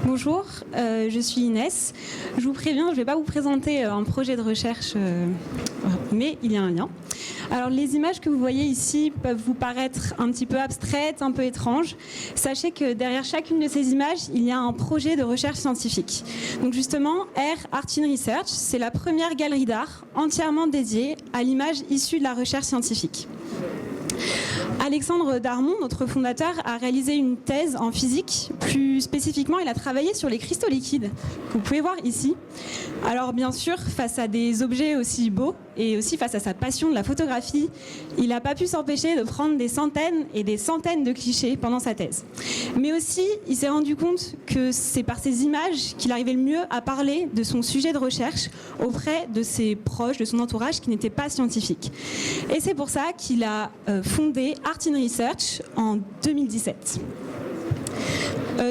Bonjour, je suis Inès. Je vous préviens, je ne vais pas vous présenter un projet de recherche, mais il y a un lien. Alors les images que vous voyez ici peuvent vous paraître un petit peu abstraites, un peu étranges. Sachez que derrière chacune de ces images, il y a un projet de recherche scientifique. Donc justement, Art in Research, c'est la première galerie d'art entièrement dédiée à l'image issue de la recherche scientifique. Alexandre Darmon, notre fondateur, a réalisé une thèse en physique. Plus spécifiquement, il a travaillé sur les cristaux liquides, que vous pouvez voir ici. Alors bien sûr, face à des objets aussi beaux et aussi face à sa passion de la photographie, il n'a pas pu s'empêcher de prendre des centaines et des centaines de clichés pendant sa thèse. Mais aussi, il s'est rendu compte que c'est par ces images qu'il arrivait le mieux à parler de son sujet de recherche auprès de ses proches, de son entourage qui n'était pas scientifique. Et c'est pour ça qu'il a fondé Art in Research en 2017.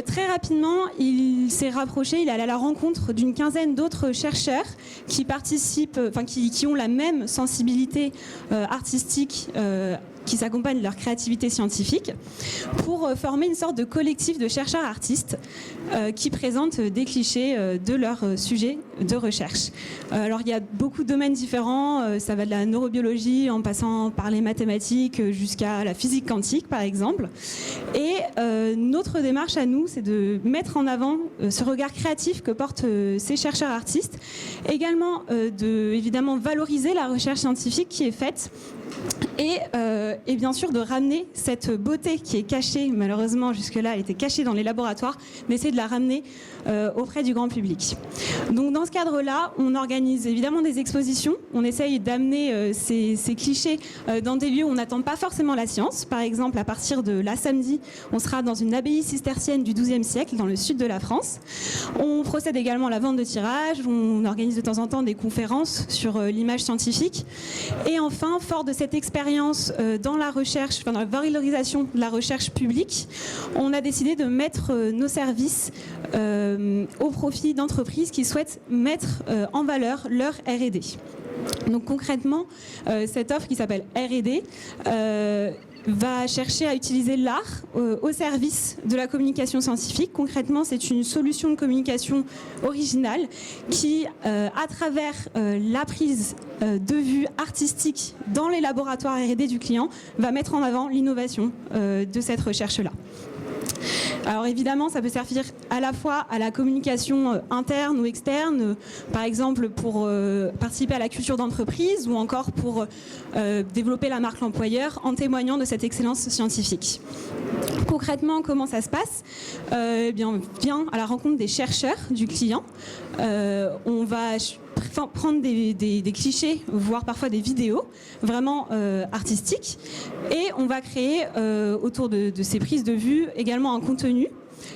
Très rapidement, il s'est rapproché, il est allé à la rencontre d'une quinzaine d'autres chercheurs qui participent, qui ont la même sensibilité artistique qui s'accompagnent de leur créativité scientifique pour former une sorte de collectif de chercheurs artistes qui présentent des clichés de leur sujet de recherche. Alors il y a beaucoup de domaines différents, ça va de la neurobiologie en passant par les mathématiques jusqu'à la physique quantique par exemple. Et notre démarche à nous, c'est de mettre en avant ce regard créatif que portent ces chercheurs artistes, également de évidemment valoriser la recherche scientifique qui est faite et bien sûr de ramener cette beauté qui est cachée, malheureusement jusque-là elle était cachée dans les laboratoires, d'essayer de la ramener auprès du grand public. Donc dans ce cadre-là, on organise évidemment des expositions, on essaye d'amener ces clichés dans des lieux où on n'attend pas forcément la science. Par exemple, à partir de là samedi, on sera dans une abbaye cistercienne du XIIe siècle dans le sud de la France. On procède également à la vente de tirages, on organise de temps en temps des conférences sur l'image scientifique. Et enfin, fort de cette expérience dans la recherche, dans la valorisation de la recherche publique, on a décidé de mettre nos services au profit d'entreprises qui souhaitent mettre en valeur leur R&D. Donc concrètement, cette offre qui s'appelle R&D va chercher à utiliser l'art au service de la communication scientifique. Concrètement, c'est une solution de communication originale qui, à travers la prise de vue artistique dans les laboratoires R&D du client, va mettre en avant l'innovation de cette recherche-là. Alors évidemment, ça peut servir à la fois à la communication interne ou externe, par exemple pour participer à la culture d'entreprise ou encore pour développer la marque l'employeur en témoignant de cette excellence scientifique. Concrètement, comment ça se passe ? On vient à la rencontre des chercheurs du client. On va prendre des clichés, voire parfois des vidéos vraiment artistiques, et on va créer autour de ces prises de vue également un contenu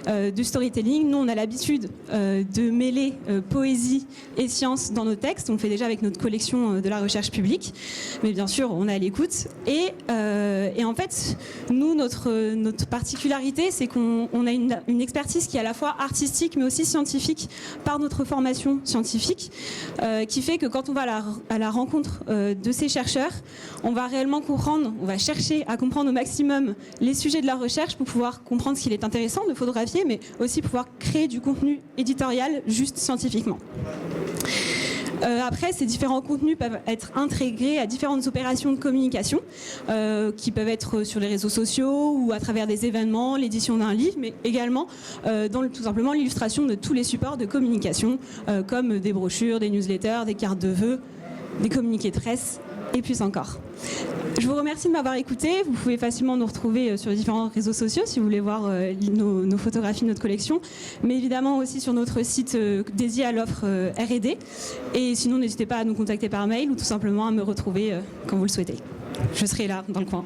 de storytelling. Nous, on a l'habitude de mêler poésie et science dans nos textes. On le fait déjà avec notre collection de la recherche publique, mais bien sûr, on est à l'écoute. Et en fait, nous, notre particularité, c'est qu'on a une expertise qui est à la fois artistique, mais aussi scientifique par notre formation scientifique, qui fait que quand on va à la rencontre de ces chercheurs, on va réellement comprendre, on va chercher à comprendre au maximum les sujets de la recherche pour pouvoir comprendre ce qu'il est intéressant de photographier, mais aussi pouvoir créer du contenu éditorial juste scientifiquement. Après, ces différents contenus peuvent être intégrés à différentes opérations de communication qui peuvent être sur les réseaux sociaux ou à travers des événements, l'édition d'un livre, mais également dans tout simplement l'illustration de tous les supports de communication comme des brochures, des newsletters, des cartes de vœux, des communiqués de presse et plus encore. Je vous remercie de m'avoir écouté. Vous pouvez facilement nous retrouver sur les différents réseaux sociaux si vous voulez voir nos photographies de notre collection, mais évidemment aussi sur notre site dédié à l'offre R&D. Et sinon, n'hésitez pas à nous contacter par mail ou tout simplement à me retrouver quand vous le souhaitez. Je serai là, dans le coin.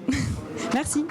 Merci.